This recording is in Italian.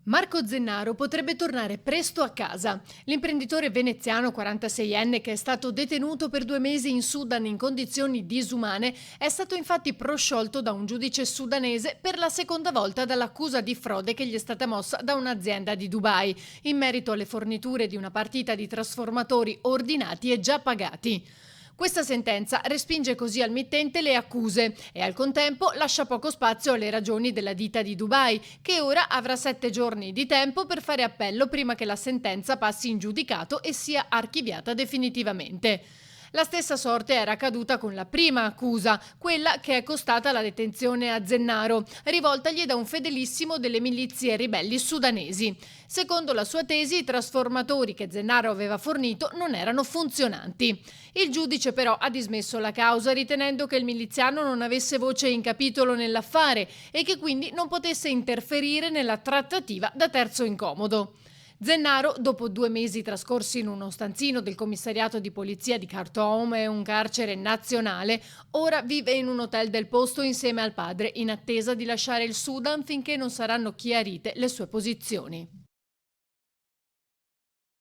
Marco Zennaro potrebbe tornare presto a casa. L'imprenditore veneziano 46enne, che è stato detenuto per 2 mesi in Sudan in condizioni disumane, è stato infatti prosciolto da un giudice sudanese per la seconda volta dall'accusa di frode che gli è stata mossa da un'azienda di Dubai, in merito alle forniture di una partita di trasformatori ordinati e già pagati. Questa sentenza respinge così al mittente le accuse e al contempo lascia poco spazio alle ragioni della ditta di Dubai, che ora avrà 7 giorni di tempo per fare appello prima che la sentenza passi in giudicato e sia archiviata definitivamente. La stessa sorte era accaduta con la prima accusa, quella che è costata la detenzione a Zennaro, rivoltagli da un fedelissimo delle milizie ribelli sudanesi. Secondo la sua tesi, i trasformatori che Zennaro aveva fornito non erano funzionanti. Il giudice però ha dismesso la causa, ritenendo che il miliziano non avesse voce in capitolo nell'affare e che quindi non potesse interferire nella trattativa da terzo incomodo. Zennaro, dopo 2 mesi trascorsi in uno stanzino del commissariato di polizia di Khartoum, e un carcere nazionale, ora vive in un hotel del posto insieme al padre, in attesa di lasciare il Sudan finché non saranno chiarite le sue posizioni.